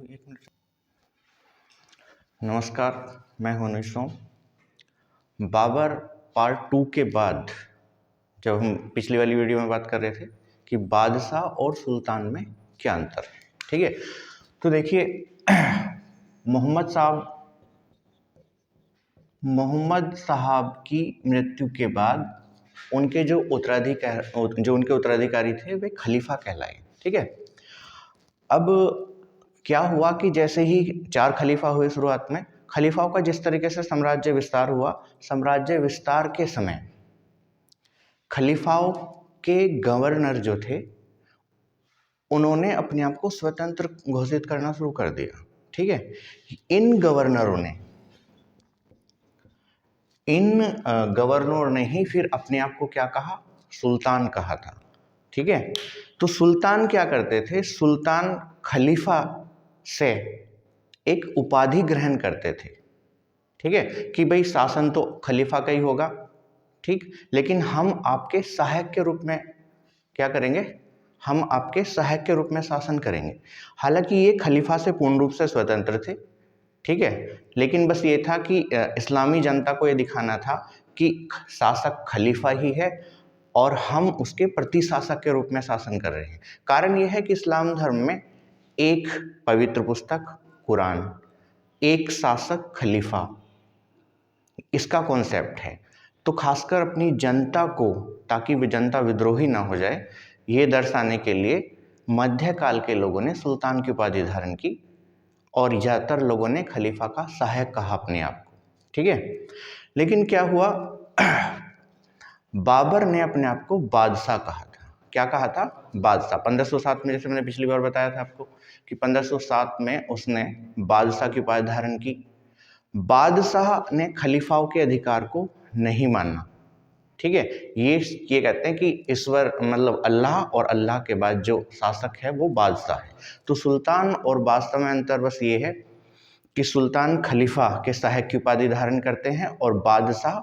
एक मिनट। नमस्कार, मैं हूं अनुज। बाबर पार्ट 2 के बाद जब हम पिछली वाली वीडियो में बात कर रहे थे कि बादशाह और सुल्तान में क्या अंतर है, ठीक है। तो देखिए मोहम्मद साहब की मृत्यु के बाद उनके जो उत्तराधिकारी थे वे खलीफा कहलाए, ठीक है। अब क्या हुआ कि जैसे ही 4 खलीफा हुए शुरुआत में, खलीफाओं का जिस तरीके से साम्राज्य विस्तार हुआ, साम्राज्य विस्तार के समय खलीफाओं के गवर्नर जो थे उन्होंने अपने आप को स्वतंत्र घोषित करना शुरू कर दिया, ठीक है। इन गवर्नरों ने ही फिर अपने आप को क्या कहा, सुल्तान कहा था, ठीक है। तो सुल्तान क्या करते थे, सुल्तान खलीफा से एक उपाधि ग्रहण करते थे, ठीक है, कि भाई शासन तो खलीफा का ही होगा, ठीक, लेकिन हम आपके सहायक के रूप में क्या करेंगे, हम आपके सहायक के रूप में शासन करेंगे। हालांकि ये खलीफा से पूर्ण रूप से स्वतंत्र थे, ठीक है, लेकिन बस ये था कि इस्लामी जनता को ये दिखाना था कि शासक खलीफा ही है और हम उसके प्रतिशासक के रूप में शासन कर रहे हैं। कारण यह है कि इस्लाम धर्म में एक पवित्र पुस्तक कुरान, एक शासक खलीफा, इसका कॉन्सेप्ट है। तो खासकर अपनी जनता को, ताकि जनता विद्रोही ना हो जाए, ये दर्शाने के लिए मध्यकाल के लोगों ने सुल्तान की उपाधि धारण की और ज़्यादातर लोगों ने खलीफा का सहायक कहा अपने आप को, ठीक है। लेकिन क्या हुआ, बाबर ने अपने आप को बादशाह कहा था। क्या कहा था? बादशाह। 1507 में, जैसे मैंने पिछली बार बताया था आपको कि 1507 में उसने बादशाह की उपाधि धारण की। बादशाह ने खलीफाओं के अधिकार को नहीं माना, ठीक है। ये कहते हैं कि ईश्वर मतलब अल्लाह, और अल्लाह के बाद जो शासक है वो बादशाह है। तो सुल्तान और बादशाह में अंतर बस ये है कि सुल्तान खलीफा के सहायक की उपाधि धारण करते हैं और बादशाह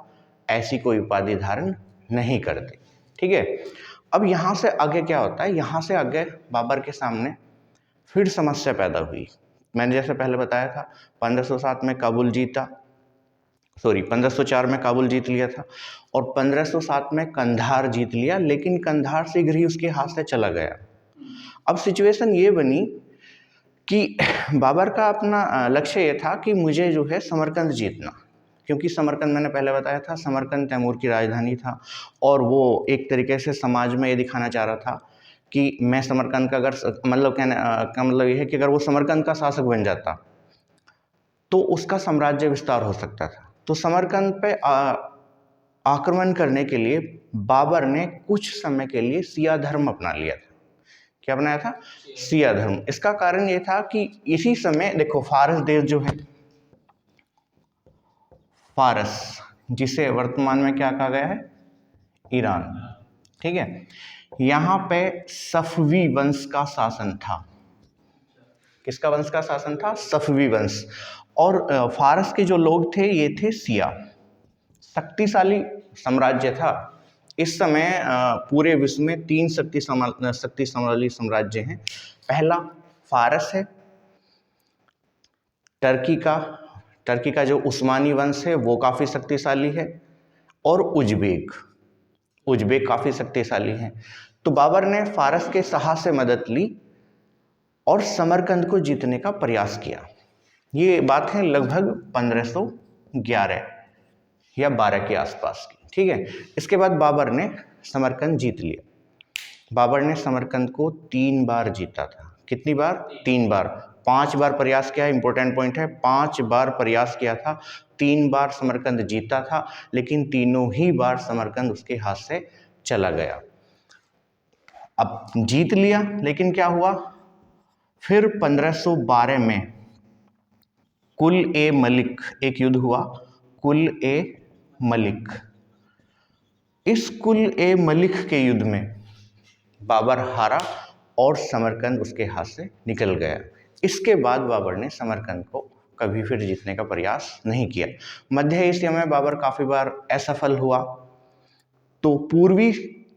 ऐसी कोई उपाधि धारण नहीं करते, ठीक है। अब यहाँ से आगे क्या होता है, यहाँ से आगे बाबर के सामने फिर समस्या पैदा हुई। मैंने जैसे पहले बताया था 1507 में काबुल जीता, 1504 में काबुल जीत लिया था और 1507 में कंधार जीत लिया, लेकिन कंधार शीघ्र ही उसके हाथ से चला गया। अब सिचुएशन ये बनी कि बाबर का अपना लक्ष्य ये था कि मुझे जो है समरकंद जीतना, क्योंकि समरकंद मैंने पहले बताया था समरकंद तैमूर की राजधानी था और वो एक तरीके से समाज में ये दिखाना चाह रहा था कि मैं समरकंद का अगर मतलब कहने का मतलब ये है कि अगर वो समरकंद का शासक बन जाता तो उसका साम्राज्य विस्तार हो सकता था। तो समरकंद पे आक्रमण करने के लिए बाबर ने कुछ समय के लिए सिया धर्म अपना लिया था। क्या बनाया था? सिया धर्म। इसका कारण ये था कि इसी समय देखो फारस देश जो है, फारस, जिसे वर्तमान में क्या कहा गया है, ईरान, ठीक है, यहाँ पे सफवी वंश का शासन था। किसका वंश का शासन था? सफवी वंश। और फारस के जो लोग थे ये थे सिया। शक्तिशाली साम्राज्य था। इस समय पूरे विश्व में 3 शक्तिशाली साम्राज्य हैं। पहला फारस है, टर्की का जो उस्मानी वंश है वो काफ़ी शक्तिशाली है, और उज्बेक काफ़ी शक्तिशाली हैं। तो बाबर ने फारस के शाह से मदद ली और समरकंद को जीतने का प्रयास किया। ये बात है लगभग 1511 या 12 के आसपास की, ठीक है। इसके बाद बाबर ने समरकंद जीत लिया। बाबर ने समरकंद को 3 बार जीता था। कितनी बार? 3 बार। 5 बार प्रयास किया, इंपॉर्टेंट पॉइंट है, 5 बार प्रयास किया था, 3 बार समरकंद जीता था, लेकिन तीनों ही बार समरकंद उसके हाथ से चला गया। अब जीत लिया, लेकिन क्या हुआ, फिर 1512 में कुल ए मलिक एक युद्ध हुआ, कुल ए मलिक। इस कुल ए मलिक के युद्ध में बाबर हारा और समरकंद उसके हाथ से निकल गया। इसके बाद बाबर ने समरकंद को कभी फिर जीतने का प्रयास नहीं किया। मध्य एशिया में बाबर काफ़ी बार असफल हुआ। तो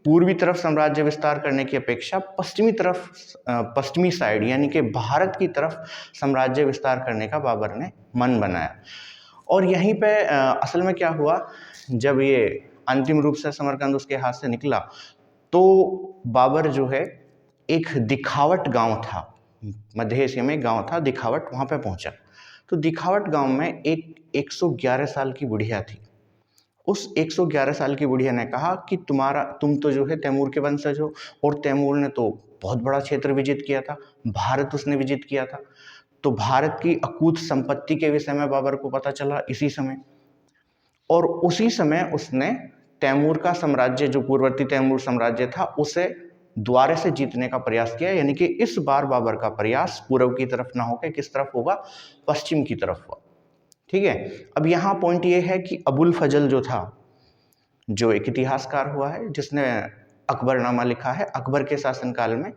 पूर्वी तरफ साम्राज्य विस्तार करने की अपेक्षा पश्चिमी साइड यानी कि भारत की तरफ साम्राज्य विस्तार करने का बाबर ने मन बनाया। और यहीं पे असल में क्या हुआ, जब ये अंतिम रूप से समरकंद उसके हाथ से निकला तो बाबर जो है एक दिखावट गांव था, मध्य एशिया में एक गांव था दिखावट, वहां पे पहुंचा। तो दिखावट गांव में एक 111 साल की बुढ़िया थी। उस 111 साल की बुढ़िया ने कहा कि तुम तो जो है तैमूर के वंशज हो, और तैमूर ने तो बहुत बड़ा क्षेत्र विजित किया था, भारत उसने विजित किया था। तो भारत की अकूत संपत्ति के विषय में बाबर को पता चला इसी समय, और उसी समय उसने तैमूर का साम्राज्य, जो पूर्ववर्ती तैमूर साम्राज्य था, उसे द्वारे से जीतने का प्रयास किया। यानी कि इस बार बाबर का प्रयास पूर्व की तरफ ना होकर किस तरफ होगा, पश्चिम की तरफ हुआ। ठीक है। अब यहाँ पॉइंट ये है कि अबुल फजल जो था, जो एक इतिहासकार हुआ है जिसने अकबरनामा लिखा है अकबर के शासनकाल में,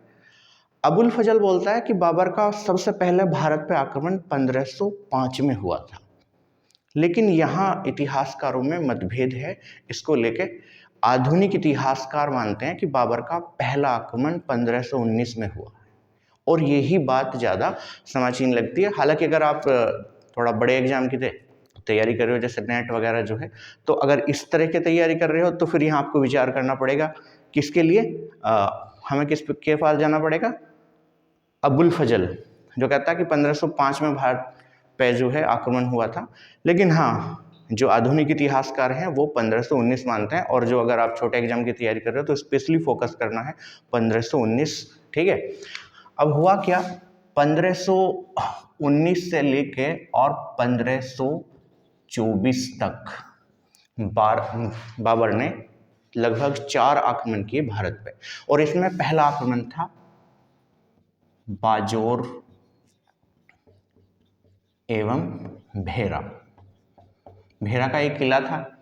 अबुल फजल बोलता है कि बाबर का सबसे पहले भारत पे आक्रमण 1505 में हुआ था। लेकिन यहाँ इतिहासकारों में मतभेद है इसको लेके। आधुनिक इतिहासकार मानते हैं कि बाबर का पहला आक्रमण 1519 में हुआ, और यही बात ज़्यादा समाचीन लगती है। हालांकि अगर आप थोड़ा बड़े एग्जाम की तैयारी कर रहे हो, जैसे नेट वगैरह जो है, तो अगर इस तरह की तैयारी कर रहे हो तो फिर यहाँ आपको विचार करना पड़ेगा किसके लिए, हमें किस के पास जाना पड़ेगा, अबुल फजल, जो कहता है कि 1505 में भारत पे जो है आक्रमण हुआ था। लेकिन हाँ, जो आधुनिक इतिहासकार हैं वो 1519 मानते हैं, और जो अगर आप छोटे एग्जाम की तैयारी कर रहे हो तो स्पेशली फोकस करना है 1519। ठीक है। अब हुआ क्या, 1519 से लेके और 1524 तक बाबर ने लगभग 4 आक्रमण किए भारत पे, और इसमें पहला आक्रमण था बाजोर एवं भेरा। भेरा का एक किला था।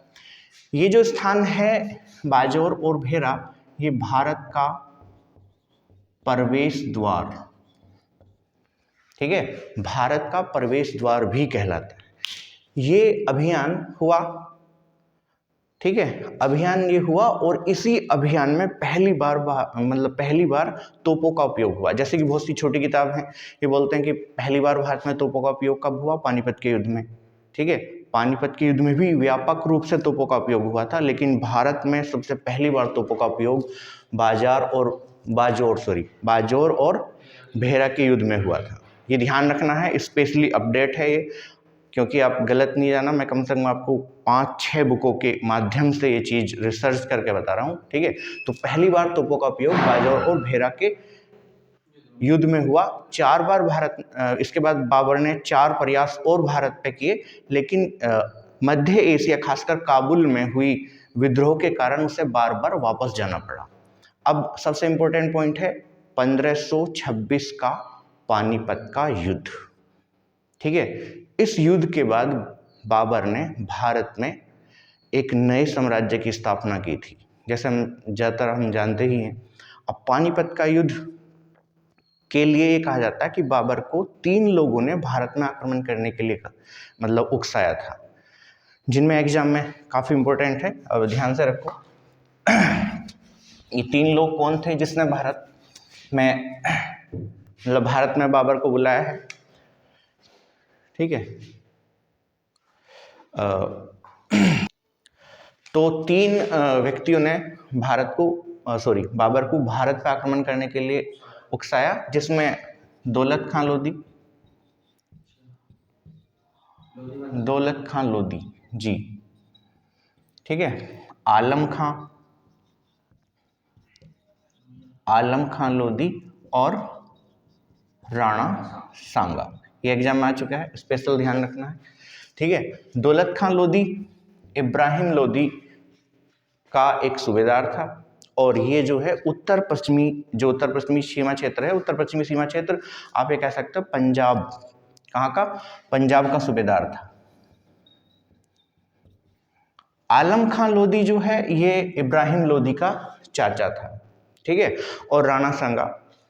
ये जो स्थान है बाजोर और भेरा, ये भारत का प्रवेश द्वार, ठीक है, भारत का प्रवेश द्वार भी कहलाता है। ये अभियान हुआ, ठीक है, अभियान ये हुआ, और इसी अभियान में पहली बार तोपों का उपयोग हुआ। जैसे कि बहुत सी छोटी किताब हैं, ये बोलते हैं कि पहली बार भारत में तोपों का उपयोग कब हुआ, पानीपत के युद्ध में। ठीक है, पानीपत के युद्ध में भी व्यापक रूप से तोपों का उपयोग हुआ था, लेकिन भारत में सबसे पहली बार तोपों का उपयोग बाजोर और भेरा के युद्ध में हुआ था। ये ध्यान रखना है, स्पेशली अपडेट है ये, क्योंकि आप गलत नहीं जाना। मैं कम से कम आपको 5-6 बुकों के माध्यम से ये चीज़ रिसर्च करके बता रहा हूँ। ठीक है, तो पहली बार तोपों का उपयोग बाजोर और भेरा के युद्ध में हुआ। 4 बार इसके बाद बाबर ने 4 प्रयास और भारत पे किए, लेकिन मध्य एशिया खासकर काबुल में हुई विद्रोह के कारण उसे बार बार वापस जाना पड़ा। अब सबसे इंपॉर्टेंट पॉइंट है 1526 का पानीपत का युद्ध। ठीक है, इस युद्ध के बाद बाबर ने भारत में एक नए साम्राज्य की स्थापना की थी, जैसे हम जानते ही हैं। अब पानीपत का युद्ध के लिए ये कहा जाता है कि बाबर को 3 लोगों ने भारत में आक्रमण करने के लिए उकसाया था, जिनमें एग्जाम में काफ़ी इंपॉर्टेंट है, अब ध्यान से रखो। ये 3 लोग कौन थे जिसने भारत में बाबर को बुलाया है? ठीक है, तो 3 व्यक्तियों ने बाबर को भारत पर आक्रमण करने के लिए उकसाया, जिसमें दौलत खान लोदी जी, ठीक है, आलम खान लोदी और राणा सांगा। ये एग्जाम में आ चुका है, स्पेशल ध्यान रखना है। ठीक है, दौलत खान लोदी इब्राहिम लोदी का एक सूबेदार था, और ये जो है उत्तर पश्चिमी सीमा क्षेत्र है, उत्तर पश्चिमी सीमा क्षेत्र आप ये कह सकते हो पंजाब, कहाँ का, पंजाब का सूबेदार था। आलम खान लोदी जो है ये इब्राहिम लोदी का चाचा था। ठीक है, और राणा सांगा,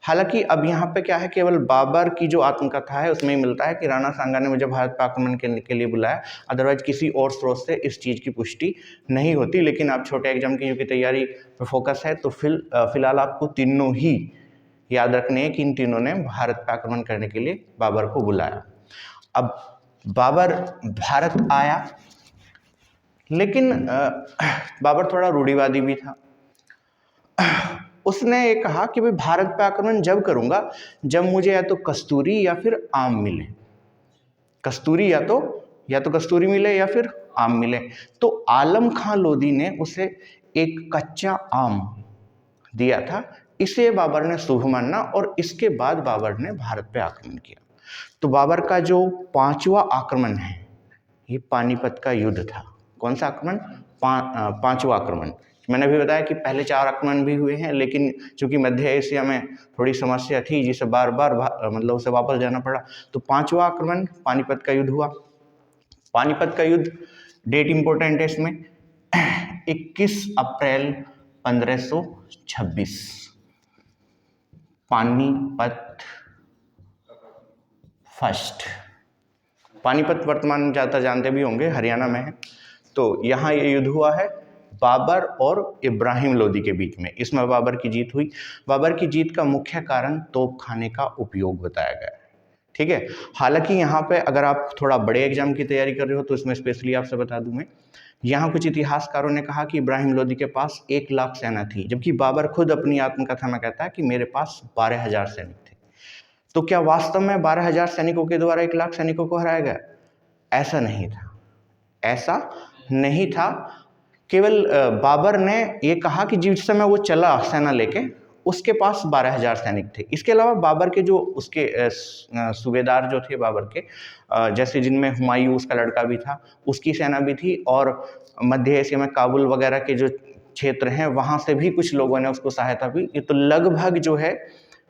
हालांकि अब यहाँ पे क्या है, केवल बाबर की जो आत्मकथा है उसमें ही मिलता है कि राणा सांगा ने मुझे भारत पर आक्रमण करने के लिए बुलाया, अदरवाइज किसी और स्रोत से इस चीज़ की पुष्टि नहीं होती। लेकिन आप छोटे एग्जाम की जो तैयारी पर फोकस है, तो फिलहाल आपको तीनों ही याद रखने हैं कि इन तीनों ने भारत पर आक्रमण करने के लिए बाबर को बुलाया। अब बाबर भारत आया, लेकिन बाबर थोड़ा रूढ़िवादी भी था। उसने ये कहा कि भाई भारत पे आक्रमण जब करूंगा जब मुझे या तो कस्तूरी या फिर आम मिले, कस्तूरी या तो कस्तूरी मिले या फिर आम मिले। तो आलम खां लोधी ने उसे एक कच्चा आम दिया था, इसे बाबर ने शुभ माना और इसके बाद बाबर ने भारत पे आक्रमण किया। तो बाबर का जो 5वां आक्रमण है ये पानीपत का युद्ध था। कौन सा आक्रमण? 5वां आक्रमण। मैंने भी बताया कि पहले 4 आक्रमण भी हुए हैं, लेकिन चूंकि मध्य एशिया में थोड़ी समस्या थी जिसे बार बार मतलब उसे वापस जाना पड़ा, तो 5वां आक्रमण पानीपत का युद्ध हुआ। पानीपत का युद्ध, डेट इंपॉर्टेंट है इसमें, 21 अप्रैल 1526। पानीपत फर्स्ट। पानीपत वर्तमान ज़्यादातर जानते भी होंगे, हरियाणा में है। तो यहाँ ये युद्ध हुआ है बाबर और इब्राहिम लोदी के बीच में। इसमें बाबर की जीत हुई। बाबर की जीत का मुख्य कारण तोपखाने का उपयोग बताया गया है, ठीक है। हालांकि यहाँ पे अगर आप थोड़ा बड़े एग्जाम की तैयारी कर रहे हो तो इसमें स्पेशली आपसे बता दूं मैं, यहाँ कुछ इतिहासकारों ने कहा कि इब्राहिम लोदी के पास 1 लाख सेना थी, जबकि बाबर खुद अपनी आत्मकथा में कहता है कि मेरे पास 12,000 सैनिक थे। तो क्या वास्तव में 12,000 सैनिकों के द्वारा 1 लाख सैनिकों को हराया गया? ऐसा नहीं था, ऐसा नहीं था। केवल बाबर ने ये कहा कि जिस समय वो चला सेना लेके उसके पास 12,000 सैनिक थे। इसके अलावा बाबर के जो उसके सूबेदार जो थे बाबर के, जैसे जिनमें हुमायूं उसका लड़का भी था, उसकी सेना भी थी, और मध्य एशिया में काबुल वगैरह के जो क्षेत्र हैं वहाँ से भी कुछ लोगों ने उसको सहायता भी। ये तो लगभग जो है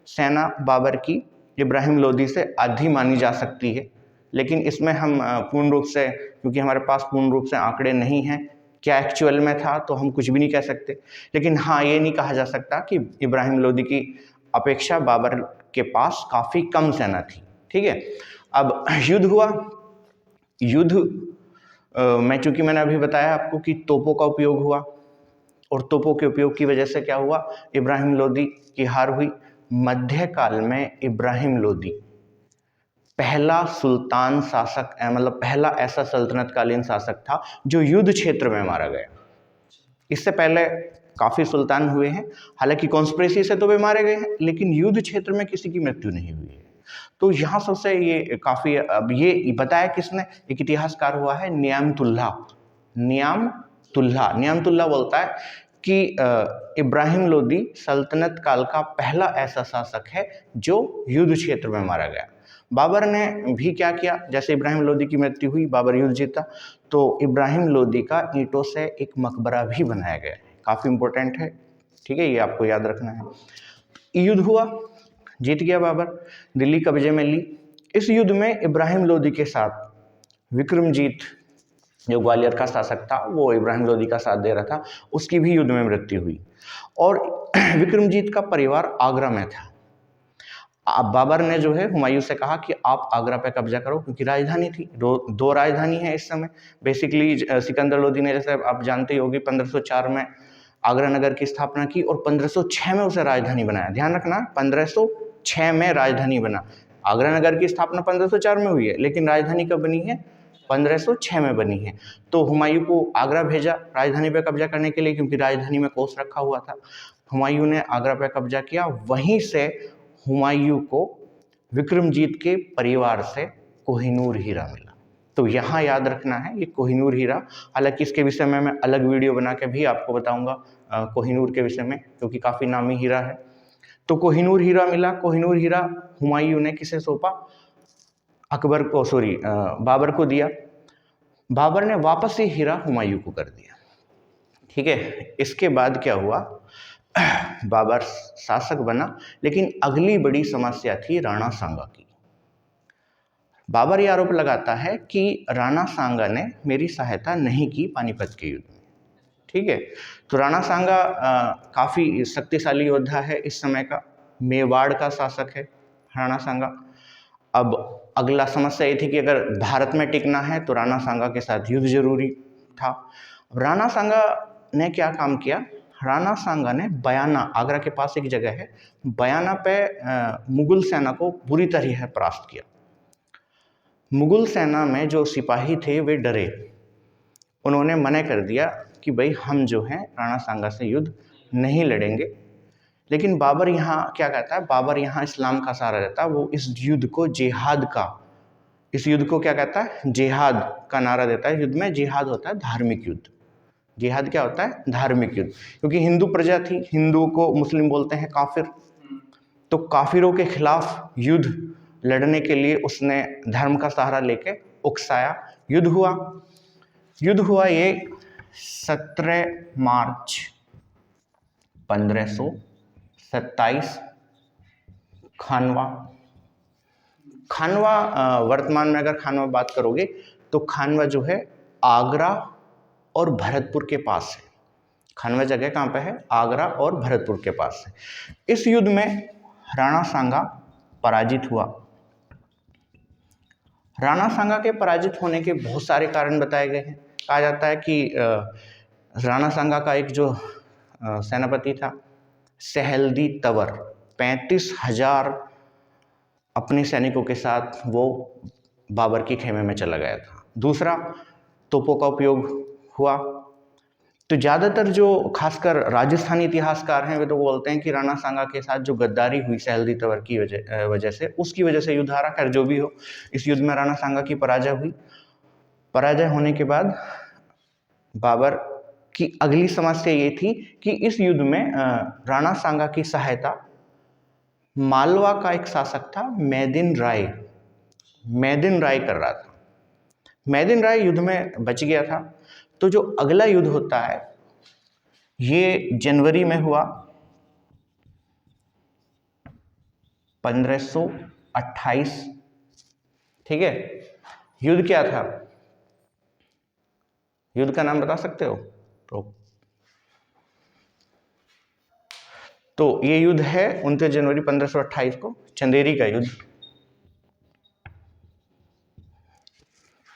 सेना बाबर की इब्राहिम लोदी से आधी मानी जा सकती है। लेकिन इसमें हम पूर्ण रूप से, क्योंकि हमारे पास पूर्ण रूप से आंकड़े नहीं हैं क्या एक्चुअल में था, तो हम कुछ भी नहीं कह सकते। लेकिन हाँ, ये नहीं कहा जा सकता कि इब्राहिम लोदी की अपेक्षा बाबर के पास काफ़ी कम सेना थी, ठीक है। अब युद्ध हुआ। युद्ध चूंकि मैंने अभी बताया आपको कि तोपों का उपयोग हुआ, और तोपों के उपयोग की वजह से क्या हुआ, इब्राहिम लोदी की हार हुई। मध्यकाल में इब्राहिम लोदी पहला सुल्तान शासक, मतलब पहला ऐसा सल्तनतकालीन शासक था जो युद्ध क्षेत्र में मारा गया। इससे पहले काफी सुल्तान हुए हैं, हालांकि कॉन्स्पिरेसी से तो वे मारे गए हैं, लेकिन युद्ध क्षेत्र में किसी की मृत्यु नहीं हुई है। तो यहाँ सबसे ये काफी, अब ये बताया किसने, एक इतिहासकार हुआ है न्यामतुल्ला। न्यामतुल्ला बोलता है कि इब्राहिम लोदी सल्तनत काल का पहला ऐसा शासक है जो युद्ध क्षेत्र में मारा गया। बाबर ने भी क्या किया, जैसे इब्राहिम लोदी की मृत्यु हुई, बाबर युद्ध जीता, तो इब्राहिम लोदी का ईंटों से एक मकबरा भी बनाया गया, काफी इंपॉर्टेंट है, ठीक है, ये आपको याद रखना है। युद्ध हुआ, जीत गया बाबर, दिल्ली कब्जे में ली। इस युद्ध में इब्राहिम लोदी के साथ विक्रमजीत जो ग्वालियर का शासक था, वो इब्राहिम लोदी का साथ दे रहा था, उसकी भी युद्ध में मृत्यु हुई। और विक्रमजीत का परिवार आगरा में था। अब बाबर ने जो है हुमायूं से कहा कि आप आगरा पे कब्जा करो, क्योंकि राजधानी थी, दो राजधानी है इस समय बेसिकली। सिकंदर लोदी ने, जैसे आप जानते ही होगी, 1504 में आगरा नगर की स्थापना की और 1506 में उसे राजधानी बनाया। ध्यान रखना, 1506 में राजधानी बना। आगरा नगर की स्थापना 1504 में हुई है, लेकिन राजधानी कब बनी है? 1506 में बनी है। तो हुमायूं को आगरा भेजा राजधानी पे कब्जा करने के लिए, क्योंकि राजधानी में कोस रखा हुआ था। हुमायूं ने आगरा पे कब्जा किया। वहीं से हुमायूं को विक्रमजीत के परिवार से कोहिनूर हीरा मिला। तो यहाँ याद रखना है ये कोहिनूर हीरा, हालांकि इसके विषय में मैं अलग वीडियो बना के भी आपको बताऊंगा कोहिनूर के विषय में, क्योंकि काफ़ी नामी हीरा है। तो कोहिनूर हीरा मिला। कोहिनूर हीरा हुमायूं ने किसे सौंपा? अकबर को, बाबर को दिया। बाबर ने वापस ही हीरा हुमायूं को कर दिया, ठीक है। इसके बाद क्या हुआ, बाबर शासक बना, लेकिन अगली बड़ी समस्या थी राणा सांगा की। बाबर ये आरोप लगाता है कि राणा सांगा ने मेरी सहायता नहीं की पानीपत के युद्ध में, ठीक है। तो राणा सांगा काफी शक्तिशाली योद्धा है इस समय का, मेवाड़ का शासक है राणा सांगा। अब अगला समस्या ये थी कि अगर भारत में टिकना है तो राणा सांगा के साथ युद्ध जरूरी था। राणा सांगा ने क्या काम किया, राणा सांगा ने बयाना, आगरा के पास एक जगह है, बयाना पे मुगल सेना को बुरी तरह परास्त किया। मुगल सेना में जो सिपाही थे वे डरे, उन्होंने मना कर दिया कि भाई हम जो हैं राणा सांगा से युद्ध नहीं लड़ेंगे। लेकिन बाबर यहाँ क्या कहता है, बाबर यहाँ इस्लाम का सहारा देता है, वो इस युद्ध को जिहाद का, इस युद्ध को क्या कहता है, जिहाद का नारा देता है। युद्ध में जिहाद होता है धार्मिक युद्ध, जिहाद क्या होता है, धार्मिक युद्ध, क्योंकि हिंदू प्रजा थी, हिंदुओं को मुस्लिम बोलते हैं काफिर, तो काफिरों के खिलाफ युद्ध लड़ने के लिए उसने धर्म का सहारा लेके उकसाया। युद्ध हुआ ये 17 मार्च 1527 खानवा वर्तमान में अगर खानवा बात करोगे तो खानवा जो है आगरा और भरतपुर के पास है। खानवा जगह कहाँ पे है, आगरा और भरतपुर के पास है। इस युद्ध में राणा सांगा पराजित हुआ। राणा सांगा के पराजित होने के बहुत सारे कारण बताए गए हैं। कहा जाता है कि राणा सांगा का एक जो सेनापति था सहलदी तवर, 35,000 अपने सैनिकों के साथ वो बाबर के खेमे में चला गया था। दूसरा, तोपों का उपयोग हुआ। तो ज़्यादातर जो खासकर राजस्थानी इतिहासकार हैं वे तो बोलते हैं कि राणा सांगा के साथ जो गद्दारी हुई सहलदी तवर की वजह से, उसकी वजह से युद्ध हारा। खैर जो भी हो, इस युद्ध में राणा सांगा की पराजय हुई। पराजय होने के बाद बाबर की अगली समस्या ये थी कि इस युद्ध में राणा सांगा की सहायता मालवा का एक शासक था मैदिन राय कर रहा था। मैदिन राय युद्ध में बच गया था। तो जो अगला युद्ध होता है ये जनवरी में हुआ 1528, ठीक है। युद्ध क्या था, युद्ध का नाम बता सकते हो? तो ये युद्ध है 29 जनवरी 1528 को, चंदेरी का युद्ध।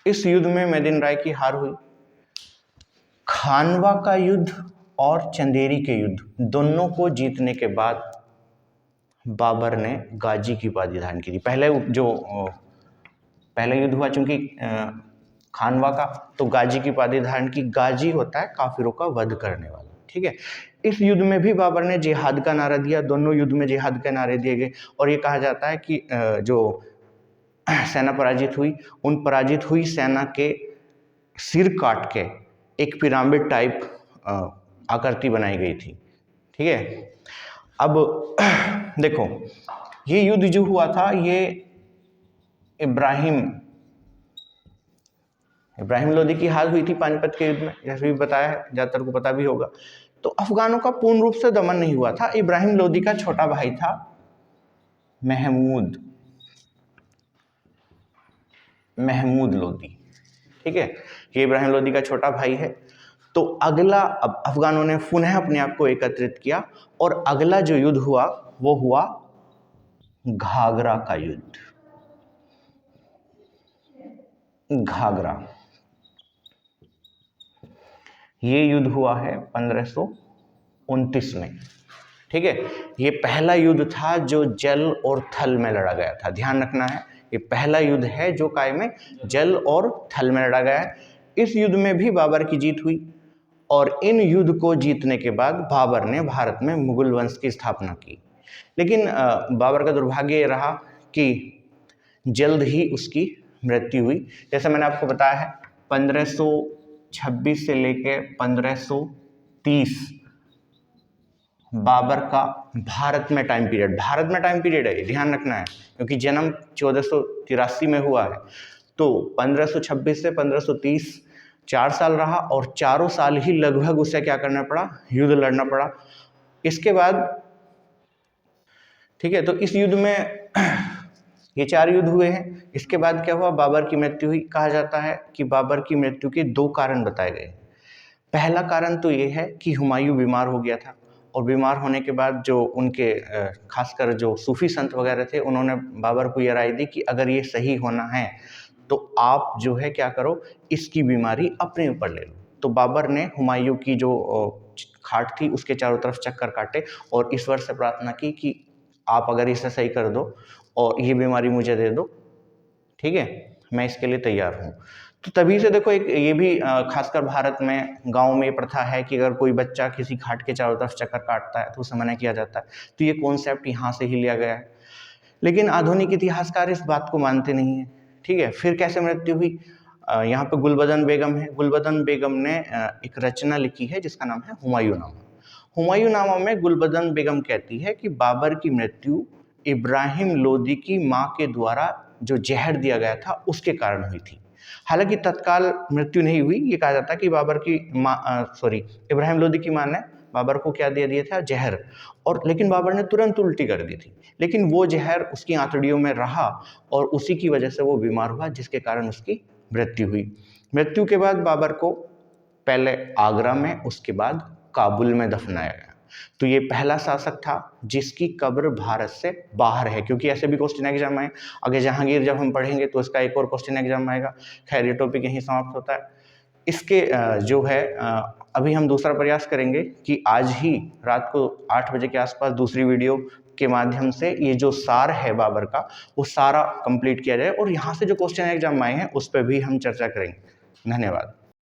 इस युद्ध में मैदिन राय की हार हुई। खानवा का युद्ध और चंदेरी के युद्ध दोनों को जीतने के बाद बाबर ने गाजी की उपाधि धारण की थी। पहला युद्ध हुआ चूंकि खानवा का, तो गाजी की उपाधि धारण की। गाजी होता है काफिरों का वध करने वाला, ठीक है। इस युद्ध में भी बाबर ने जिहाद का नारा दिया। दोनों युद्ध में जिहाद के नारे दिए गए। और ये कहा जाता है कि जो सेना पराजित हुई, उन पराजित हुई सेना के सिर काट के एक पिरामिड टाइप आकृति बनाई गई थी, ठीक है। अब देखो, ये युद्ध जो हुआ था ये इब्राहिम लोदी की हार हुई थी पानीपत के युद्ध में, जैसे भी बताया है, ज्यादातर को पता भी होगा। तो अफगानों का पूर्ण रूप से दमन नहीं हुआ था। इब्राहिम लोदी का छोटा भाई था महमूद लोदी, ठीक है। ये इब्राहिम लोदी का छोटा भाई है। तो अगला, अब अफगानों ने पुनः अपने आप को एकत्रित किया और अगला जो युद्ध हुआ वो हुआ घाघरा का युद्ध। घाघरा, ये युद्ध हुआ है 1529 में, ठीक है। ये पहला युद्ध था जो जल और थल में लड़ा गया था। ध्यान रखना है, ये पहला युद्ध है जो काय में जल और थल में लड़ा गया है। इस युद्ध में भी बाबर की जीत हुई और इन युद्ध को जीतने के बाद बाबर ने भारत में मुगल वंश की स्थापना की। लेकिन बाबर का दुर्भाग्य रहा कि जल्द ही उसकी मृत्यु हुई। जैसे मैंने आपको बताया है 1526 से लेके 1530 बाबर का भारत में टाइम पीरियड है, ध्यान रखना है, क्योंकि जन्म 1483 में हुआ है। तो 1526 से 1530 4 साल रहा और चारों साल ही लगभग उसे क्या करना पड़ा, युद्ध लड़ना पड़ा। इसके बाद, ठीक है, तो इस युद्ध में ये 4 युद्ध हुए हैं। इसके बाद क्या हुआ, बाबर की मृत्यु हुई। कहा जाता है कि बाबर की मृत्यु के 2 कारण बताए गए। पहला कारण तो ये है कि हुमायूं बीमार हो गया था और बीमार होने के बाद जो उनके खासकर जो सूफी संत वगैरह थे, उन्होंने बाबर को ये राय दी कि अगर ये सही होना है तो आप जो है क्या करो, इसकी बीमारी अपने ऊपर ले लो। तो बाबर ने हुमायूं की जो खाट थी उसके चारों तरफ चक्कर काटे और ईश्वर से प्रार्थना की कि आप अगर इसे सही कर दो और ये बीमारी मुझे दे दो, ठीक है, मैं इसके लिए तैयार हूँ। तो तभी से देखो एक ये भी खासकर भारत में गांव में ये प्रथा है कि अगर कोई बच्चा किसी खाट के चारों तरफ चक्कर काटता है तो उसे मना किया जाता है। तो ये कॉन्सेप्ट यहाँ से ही लिया गया है, लेकिन आधुनिक इतिहासकार इस बात को मानते नहीं है। ठीक है, फिर कैसे मृत्यु हुई? यहाँ पे गुलबदन बेगम है। गुलबदन बेगम ने एक रचना लिखी है जिसका नाम है हुमायूंनामा। हुमायूंनामा में गुलबदन बेगम कहती है कि बाबर की मृत्यु इब्राहिम लोदी की माँ के द्वारा जो जहर दिया गया था उसके कारण हुई थी। हालांकि तत्काल मृत्यु नहीं हुई, ये कहा जाता है कि बाबर की माँ इब्राहिम लोदी की माँ ने बाबर को क्या दे दिया था, जहर, और लेकिन बाबर ने तुरंत उल्टी कर दी थी, लेकिन वो जहर उसकी आंतड़ियों में रहा और उसी की वजह से वो बीमार हुआ, जिसके कारण उसकी मृत्यु हुई। मृत्यु के बाद बाबर को पहले आगरा में, उसके बाद काबुल में दफनाया गया। तो ये पहला शासक था जिसकी कब्र भारत से बाहर है, क्योंकि ऐसे भी क्वेश्चन एग्जाम आए। आगे जहांगीर जब हम पढ़ेंगे तो इसका एक और क्वेश्चन एग्जाम आएगा। खैर ये टॉपिक यहीं समाप्त होता है। इसके जो है अभी हम दूसरा प्रयास करेंगे कि आज ही रात को 8 बजे के आसपास दूसरी वीडियो के माध्यम से ये जो सार है बाबर का वो सारा कंप्लीट किया जाए और यहाँ से जो क्वेश्चन एग्जाम आए हैं उस पर भी हम चर्चा करेंगे। धन्यवाद।